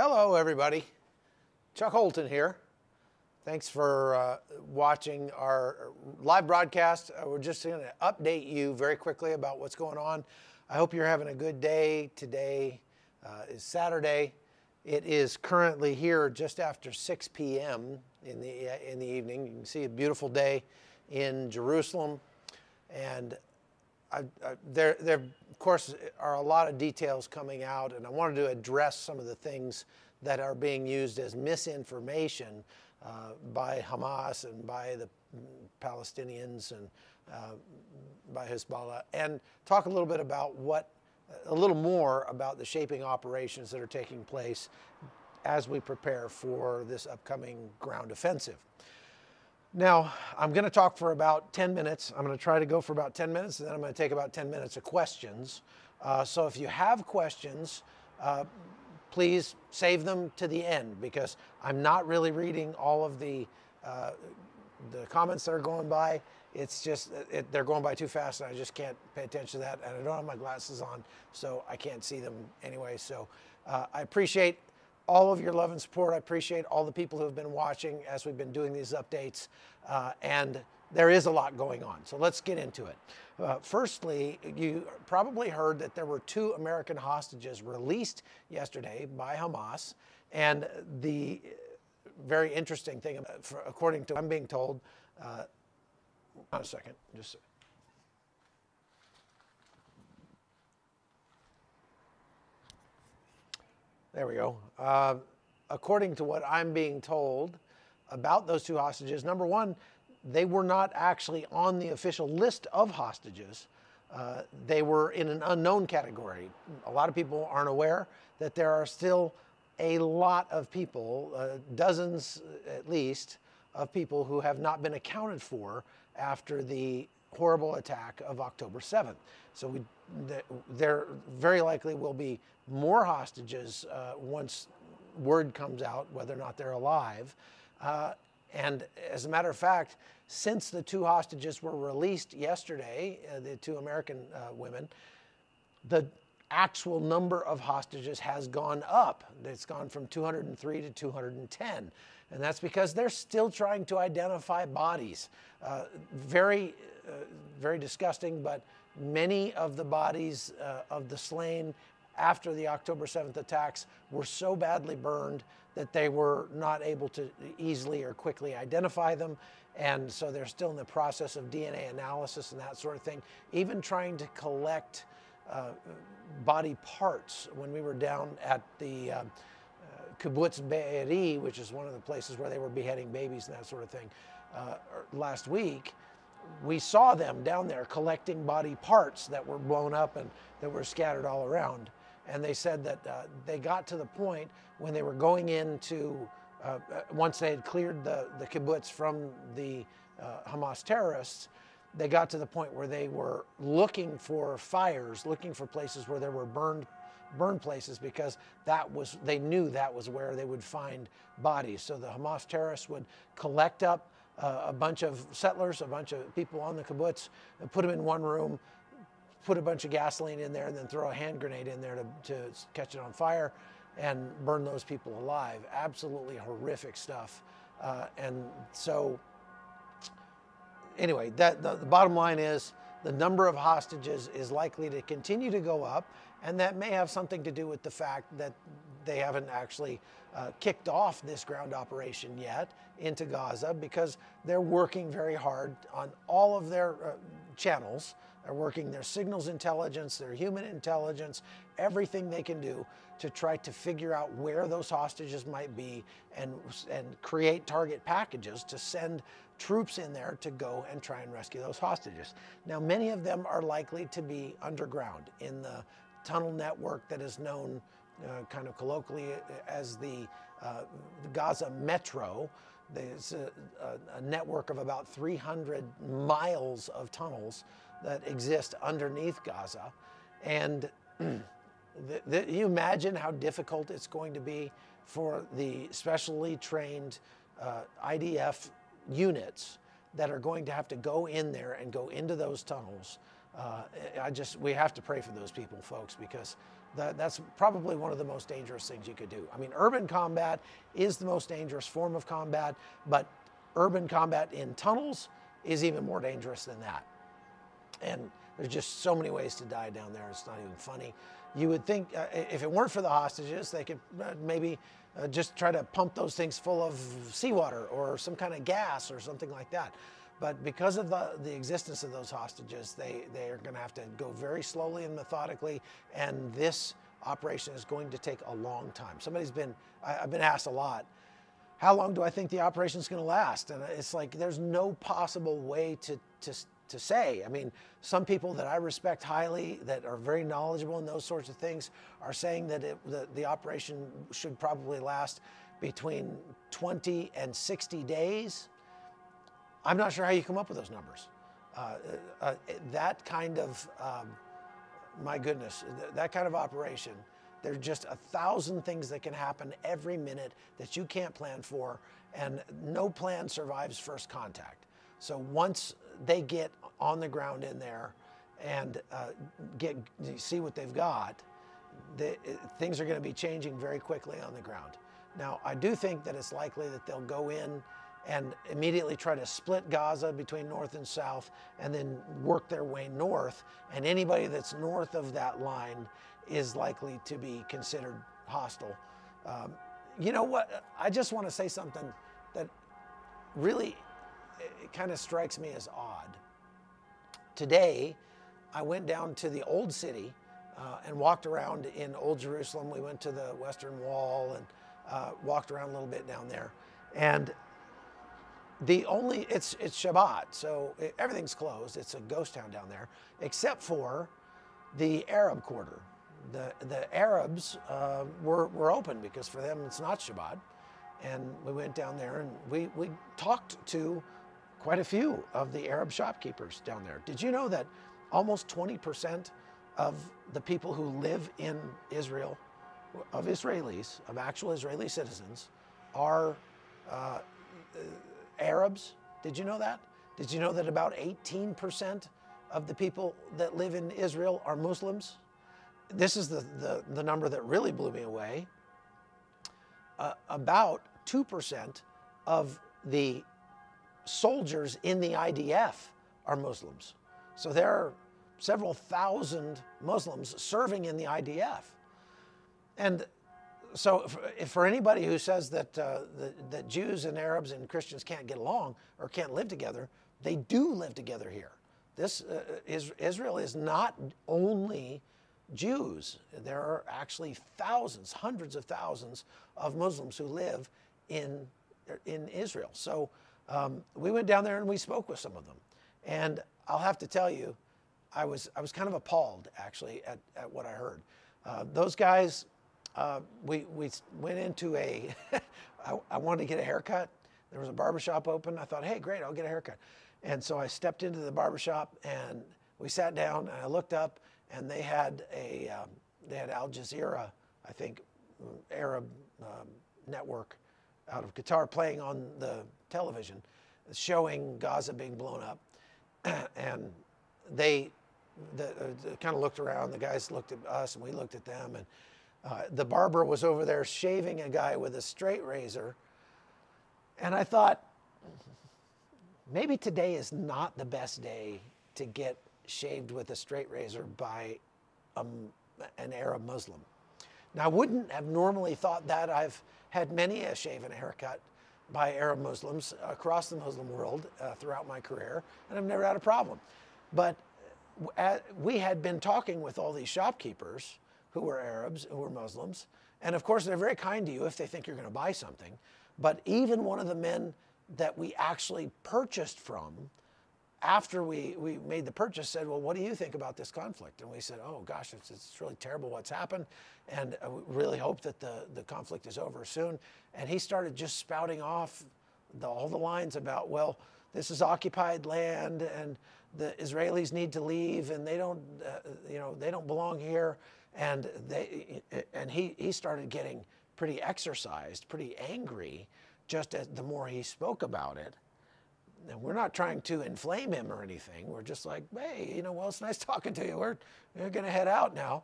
Hello, everybody. Chuck Holton here. Thanks for watching our live broadcast. We're just going to update you very quickly about what's going on. I hope you're having a good day. Today is Saturday. It is currently here just after 6 p.m. in the evening. You can see a beautiful day in Jerusalem, and there of course are a lot of details coming out, and I wanted to address some of the things that are being used as misinformation by Hamas and by the Palestinians and by Hezbollah, and talk a little bit about a little more about the shaping operations that are taking place as we prepare for this upcoming ground offensive. Now, I'm going to talk for about 10 minutes. I'm going to try to go for about 10 minutes, and then I'm going to take about 10 minutes of questions. So if you have questions, please save them to the end, because I'm not really reading all of the comments that are going by. It's just, they're going by too fast, and I just can't pay attention to that. And I don't have my glasses on, so I can't see them anyway. So I appreciate all of your love and support. I appreciate all the people who have been watching as we've been doing these updates. And there is a lot going on. So let's get into it. Firstly, you probably heard that there were 2 American hostages released yesterday by Hamas. And the very interesting thing, according to what I'm being told, hold on a second, just there we go. According to what I'm being told about those 2 hostages, number one, they were not actually on the official list of hostages. They were in an unknown category. A lot of people aren't aware that there are still a lot of people, dozens at least, of people who have not been accounted for after the horrible attack of October 7th. So there very likely will be more hostages once word comes out whether or not they're alive. And as a matter of fact, since the 2 hostages were released yesterday, the 2 American women, the actual number of hostages has gone up. It's gone from 203 to 210. And that's because they're still trying to identify bodies. Very disgusting, but many of the bodies of the slain after the October 7th attacks were so badly burned that they were not able to easily or quickly identify them. And so they're still in the process of DNA analysis and that sort of thing. Even trying to collect body parts. When we were down at the Kibbutz Be'eri, which is one of the places where they were beheading babies and that sort of thing, last week, we saw them down there collecting body parts that were blown up and that were scattered all around. And they said that they got to the point when they were going into, once they had cleared the kibbutz from the Hamas terrorists, they got to the point where they were looking for fires, looking for places where there were burned places, because they knew that was where they would find bodies. So the Hamas terrorists would collect up a bunch of settlers, a bunch of people on the kibbutz, and put them in one room, put a bunch of gasoline in there, and then throw a hand grenade in there to catch it on fire and burn those people alive. Absolutely horrific stuff. And so anyway, the bottom line is the number of hostages is likely to continue to go up, and that may have something to do with the fact that they haven't actually kicked off this ground operation yet into Gaza, because they're working very hard on all of their channels. They're working their signals intelligence, their human intelligence, everything they can do to try to figure out where those hostages might be and create target packages to send troops in there to go and try and rescue those hostages. Now, many of them are likely to be underground in the tunnel network that is known kind of colloquially as the Gaza Metro. There's a network of about 300 miles of tunnels that exist underneath Gaza. And you imagine how difficult it's going to be for the specially trained IDF units that are going to have to go in there and go into those tunnels. We have to pray for those people, folks, because That's probably one of the most dangerous things you could do. I mean, urban combat is the most dangerous form of combat, but urban combat in tunnels is even more dangerous than that. And there's just so many ways to die down there, it's not even funny. You would think if it weren't for the hostages, they could maybe just try to pump those things full of seawater or some kind of gas or something like that. But because of the existence of those hostages, they are going to have to go very slowly and methodically, and this operation is going to take a long time. I've been asked a lot, how long do I think the operation is going to last? And it's like, there's no possible way to say. I mean, some people that I respect highly, that are very knowledgeable in those sorts of things, are saying that the operation should probably last between 20 and 60 days. I'm not sure how you come up with those numbers. That kind of, my goodness, that kind of operation, there's just 1,000 things that can happen every minute that you can't plan for, and no plan survives first contact. So once they get on the ground in there and see what they've got, things are going to be changing very quickly on the ground. Now, I do think that it's likely that they'll go in and immediately try to split Gaza between north and south, and then work their way north. And anybody that's north of that line is likely to be considered hostile. You know what? I just want to say something that really it kind of strikes me as odd. Today, I went down to the Old City and walked around in Old Jerusalem. We went to the Western Wall and walked around a little bit down there. And it's Shabbat, so everything's closed. It's a ghost town down there, except for the Arab quarter. The Arabs were open because for them it's not Shabbat. And we went down there and we talked to quite a few of the Arab shopkeepers down there. Did you know that almost 20% of the people who live in Israel, of Israelis, of actual Israeli citizens, are Arabs? Did you know that? Did you know that about 18% of the people that live in Israel are Muslims? This is the number that really blew me away. About 2% of the soldiers in the IDF are Muslims. So there are several thousand Muslims serving in the IDF. And so for anybody who says that Jews and Arabs and Christians can't get along or can't live together, they do live together here. Israel is not only Jews. There are actually thousands, hundreds of thousands of Muslims who live in Israel. So we went down there and we spoke with some of them. And I'll have to tell you, I was kind of appalled actually at what I heard. Those guys, we went into I wanted to get a haircut. There was a barbershop open. I thought, hey, great, I'll get a haircut. And so I stepped into the barbershop and we sat down and I looked up and they had Al Jazeera, I think, Arab network out of Qatar playing on the television, showing Gaza being blown up. And they kind of looked around. The guys looked at us and we looked at them. And the barber was over there shaving a guy with a straight razor. And I thought, maybe today is not the best day to get shaved with a straight razor by an Arab Muslim. Now, I wouldn't have normally thought that. I've had many a shave and a haircut by Arab Muslims across the Muslim world throughout my career, and I've never had a problem. But we had been talking with all these shopkeepers who were Arabs, who were Muslims, and of course they're very kind to you if they think you're going to buy something. But even one of the men that we actually purchased from, after we made the purchase, said, well, what do you think about this conflict? And we said, oh gosh, it's really terrible what's happened, and we really hope that the conflict is over soon. And he started just spouting off all the lines about, well, this is occupied land and the Israelis need to leave and they don't, they don't belong here. And he started getting pretty exercised, pretty angry, just as the more he spoke about it. And we're not trying to inflame him or anything. We're just like, hey, well, it's nice talking to you. We're going to head out now.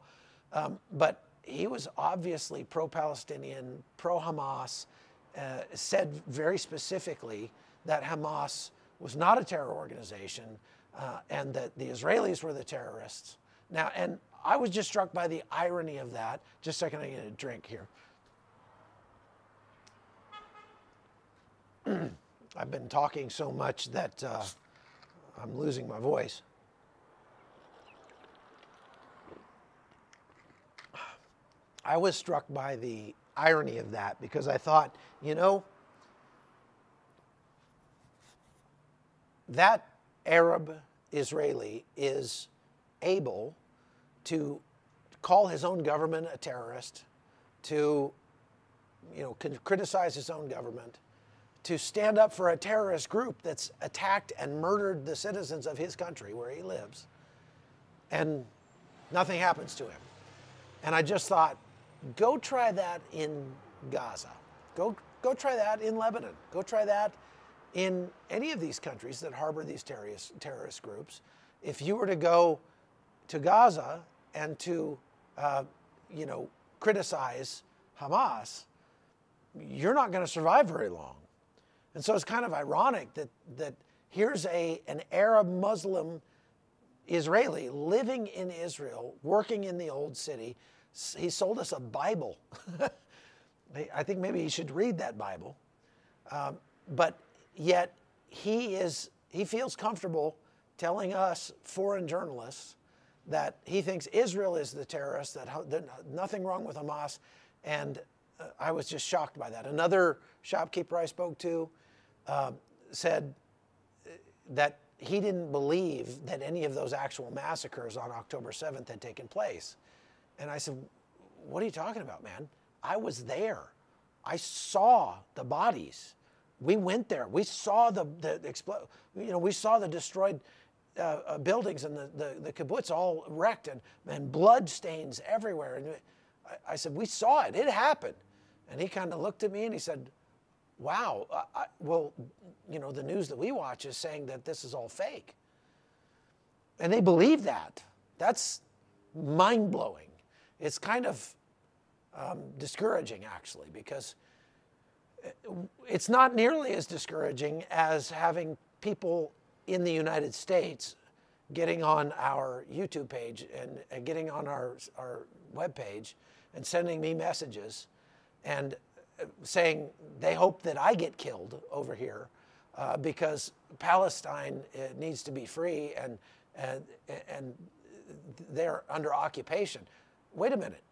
But he was obviously pro-Palestinian, pro-Hamas, said very specifically that Hamas was not a terror organization and that the Israelis were the terrorists. Now, and I was just struck by the irony of that. Just a second, I get a drink here. I've been talking so much that I'm losing my voice. I was struck by the irony of that because I thought, you know, that Arab Israeli is able to call his own government a terrorist, to, you know, criticize his own government, to stand up for a terrorist group that's attacked and murdered the citizens of his country where he lives, and nothing happens to him. And I just thought, go try that in Gaza. Go try that in Lebanon. Go try that in any of these countries that harbor these terrorist groups. If you were to go to Gaza and to, you know, criticize Hamas, you're not going to survive very long. And so it's kind of ironic that here's an Arab Muslim Israeli living in Israel, working in the old city. He sold us a Bible. I think maybe he should read that Bible. But yet he feels comfortable telling us foreign journalists that he thinks Israel is the terrorist, that nothing wrong with Hamas. And I was just shocked by that. Another shopkeeper I spoke to said that he didn't believe that any of those actual massacres on October 7th had taken place. And I said, what are you talking about, man? I was there. I saw the bodies. We went there. We saw we saw the destroyed buildings and the kibbutz all wrecked and blood stains everywhere. And I said, we saw it. It happened. And he kind of looked at me and he said, wow, well, you know, the news that we watch is saying that this is all fake. And they believe that. That's mind-blowing. It's kind of discouraging, actually, because it's not nearly as discouraging as having people in the United States getting on our YouTube page and getting on our webpage and sending me messages and saying they hope that I get killed over here because Palestine needs to be free and they're under occupation. Wait a minute.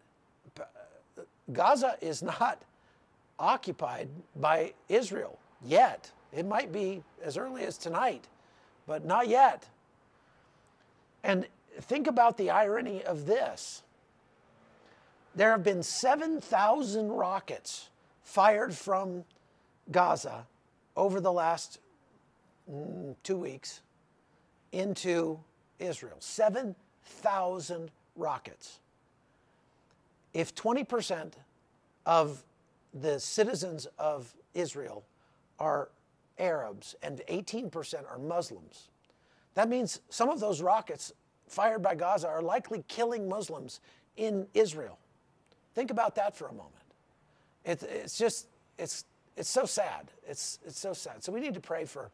Gaza is not occupied by Israel yet. It might be as early as tonight, but not yet. And think about the irony of this. There have been 7,000 rockets fired from Gaza over the last 2 weeks into Israel. 7,000 rockets. If 20% of the citizens of Israel are Arabs and 18% are Muslims, that means some of those rockets fired by Gaza are likely killing Muslims in Israel. Think about that for a moment. It's so sad. It's so sad. So we need to pray for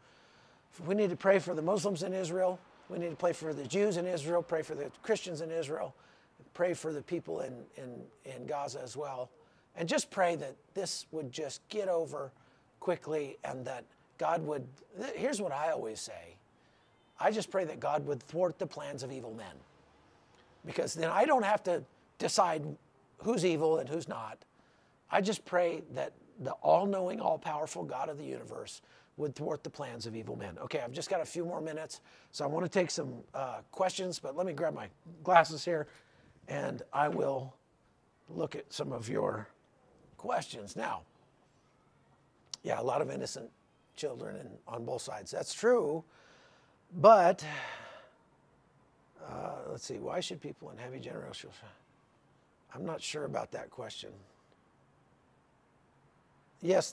the Muslims in Israel. We need to pray for the Jews in Israel, pray for the Christians in Israel, pray for the people in Gaza as well. And just pray that this would just get over quickly and that God would, here's what I always say. I just pray that God would thwart the plans of evil men. Because then I don't have to decide who's evil and who's not. I just pray that the all-knowing, all-powerful God of the universe would thwart the plans of evil men. Okay, I've just got a few more minutes, so I want to take some questions, but let me grab my glasses here, and I will look at some of your questions. Now, yeah, a lot of innocent children on both sides. That's true, but let's see. Why should people in heavy generational? I'm not sure about that question. Yes,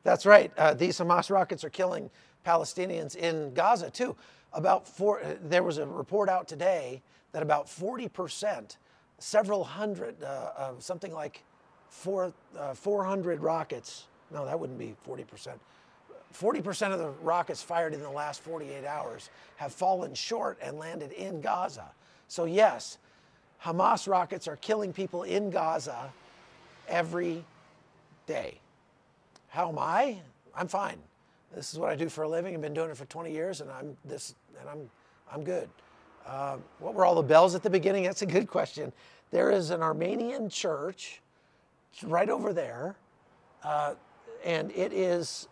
that's right. These Hamas rockets are killing Palestinians in Gaza too. There was a report out today that about 40%, several hundred, something like 400 rockets. No, that wouldn't be 40%. 40% of the rockets fired in the last 48 hours have fallen short and landed in Gaza. So yes, Hamas rockets are killing people in Gaza every day. How am I? I'm fine. This is what I do for a living. I've been doing it for 20 years, and I'm good. What were all the bells at the beginning? That's a good question. There is an Armenian church right over there, and it is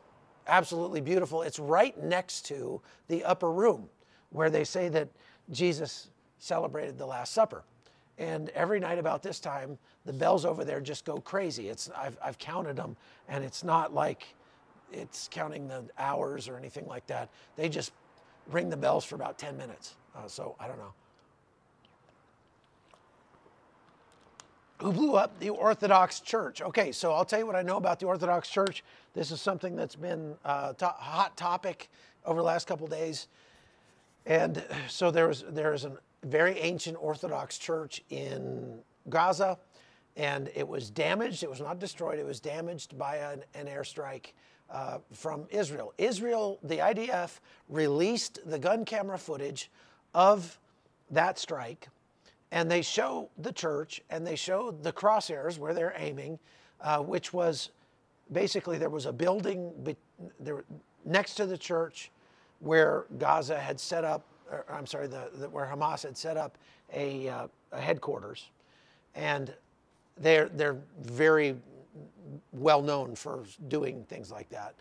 absolutely beautiful. It's right next to the upper room where they say that Jesus celebrated the Last Supper. And every night about this time, the bells over there just go crazy. I've counted them, and it's not like it's counting the hours or anything like that. They just ring the bells for about 10 minutes. So I don't know. Who blew up the Orthodox Church? Okay, so I'll tell you what I know about the Orthodox Church. This is something that's been a hot topic over the last couple of days. And so there's a very ancient Orthodox church in Gaza, and it was damaged. It was not destroyed. It was damaged by an airstrike from Israel. The IDF released the gun camera footage of that strike, and they show the church, and they show the crosshairs where they're aiming, which was basically there was a building next to the church where Gaza had set up, where Hamas had set up a headquarters, and they're very well known for doing things like that.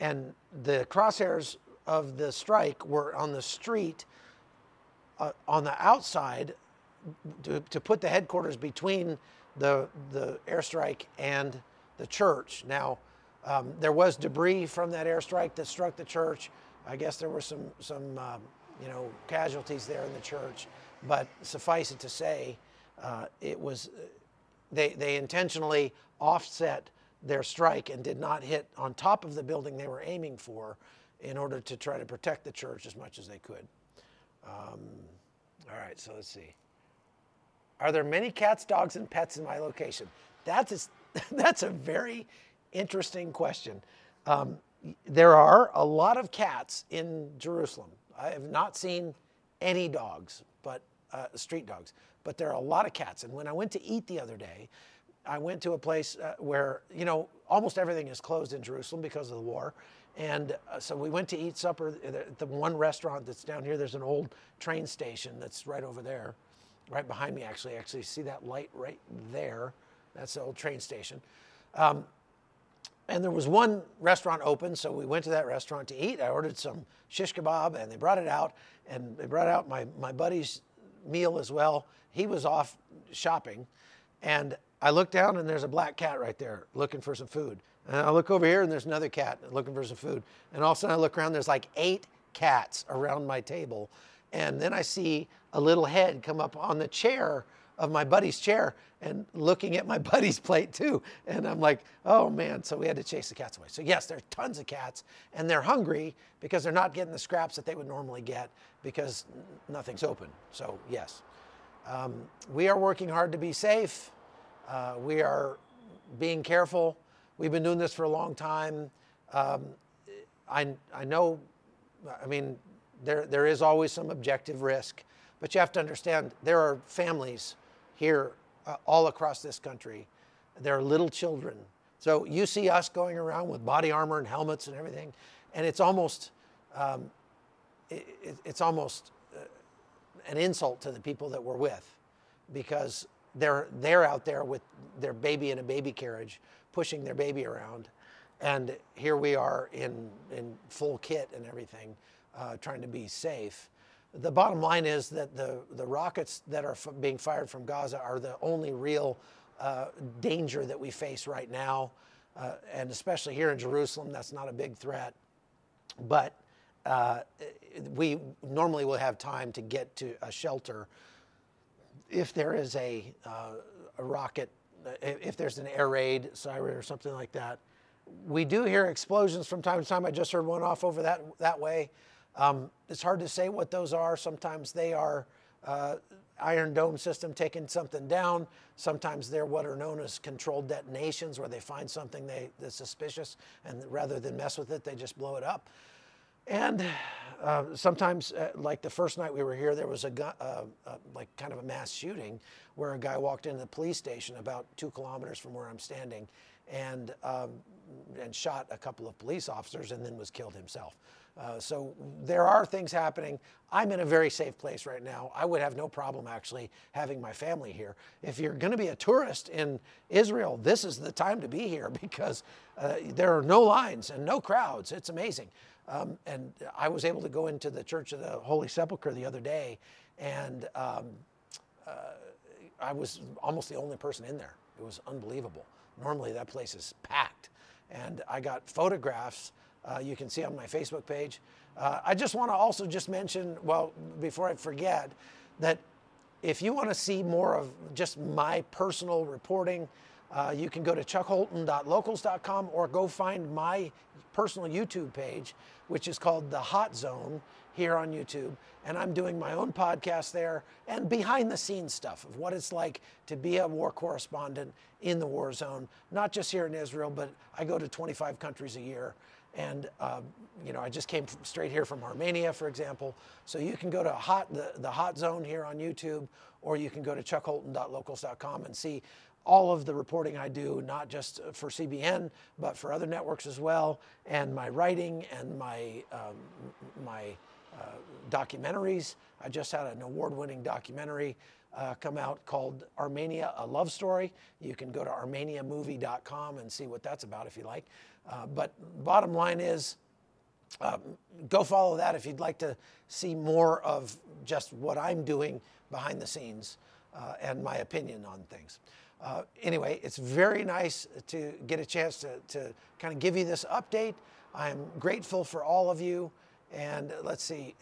And the crosshairs of the strike were on the street, on the outside, to put the headquarters between the airstrike and the church. Now, there was debris from that airstrike that struck the church. I guess there were some casualties there in the church, but suffice it to say, it was they intentionally offset their strike and did not hit on top of the building they were aiming for in order to try to protect the church as much as they could. All right, so let's see. Are there many cats, dogs, and pets in my location? That's a very interesting question. There are a lot of cats in Jerusalem. I have not seen any dogs, but street dogs, but there are a lot of cats. And when I went to eat the other day, I went to a place where, almost everything is closed in Jerusalem because of the war. And so we went to eat supper at the one restaurant that's down here. There's an old train station that's right over there, right behind me, actually. Actually, see that light right there? That's the old train station. And there was one restaurant open, so we went to that restaurant to eat. I ordered some shish kebab, and they brought it out. And they brought out my buddy's meal as well. He was off shopping. And I look down, and there's a black cat right there looking for some food. And I look over here, and there's another cat looking for some food. And all of a sudden, I look around, there's like 8 cats around my table. And then I see a little head come up on the chair of my buddy's chair and looking at my buddy's plate too. And I'm like, oh man, so we had to chase the cats away. So yes, there are tons of cats, and they're hungry because they're not getting the scraps that they would normally get because nothing's open. So yes, we are working hard to be safe. We are being careful. We've been doing this for a long time. I know, I mean, there is always some objective risk, but you have to understand there are families here all across this country. There are little children. So you see us going around with body armor and helmets and everything, and it's almost an insult to the people that we're with, because they're out there with their baby in a baby carriage, pushing their baby around, and here we are in full kit and everything, trying to be safe. The bottom line is that the rockets that are being fired from Gaza are the only real danger that we face right now, and especially here in Jerusalem, that's not a big threat. But we normally will have time to get to a shelter if there is a rocket, if there's an air raid siren or something like that. We do hear explosions from time to time. I just heard one off over that way. It's hard to say what those are. Sometimes they are Iron Dome system taking something down. Sometimes they're what are known as controlled detonations, where they find something that's suspicious, and rather than mess with it, they just blow it up. And sometimes, like the first night we were here, there was like kind of a mass shooting where a guy walked into the police station about 2 kilometers from where I'm standing and shot a couple of police officers and then was killed himself. So there are things happening. I'm in a very safe place right now. I would have no problem actually having my family here. If you're going to be a tourist in Israel, this is the time to be here because there are no lines and no crowds. It's amazing. And I was able to go into the Church of the Holy Sepulchre the other day, and I was almost the only person in there. It was unbelievable. Normally that place is packed. And I got photographs you can see on my Facebook page. I just want to also just mention, well, before I forget, that if you want to see more of just my personal reporting, you can go to chuckholton.locals.com or go find my personal YouTube page, which is called The Hot Zone here on YouTube. And I'm doing my own podcast there and behind the scenes stuff of what it's like to be a war correspondent in the war zone, not just here in Israel, but I go to 25 countries a year. And, you know, I just came straight here from Armenia, for example. So you can go to the Hot Zone here on YouTube, or you can go to chuckholton.locals.com and see all of the reporting I do, not just for CBN, but for other networks as well, and my writing and my documentaries. I just had an award-winning documentary come out called Armenia, A Love Story. You can go to armeniamovie.com and see what that's about if you like. But bottom line is, go follow that if you'd like to see more of just what I'm doing behind the scenes and my opinion on things. Anyway, it's very nice to get a chance to kind of give you this update. I'm grateful for all of you. And let's see,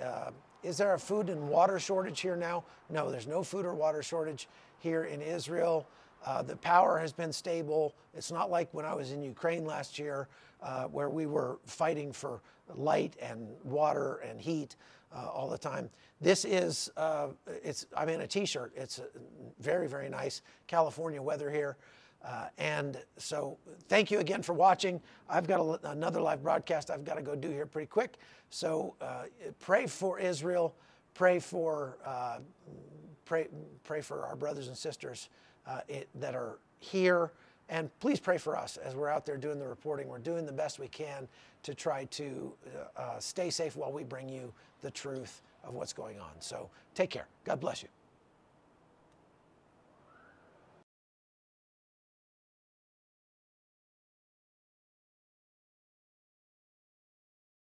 is there a food and water shortage here now? No, there's no food or water shortage here in Israel. The power has been stable. It's not like when I was in Ukraine last year where we were fighting for light and water and heat all the time. This is, I'm in a t-shirt. It's very, very nice California weather here. And so thank you again for watching. I've got another live broadcast I've got to go do here pretty quick. So pray for Israel, pray for our brothers and sisters that are here, and please pray for us as we're out there doing the reporting. We're doing the best we can to try to stay safe while we bring you the truth of what's going on. So take care. God bless you.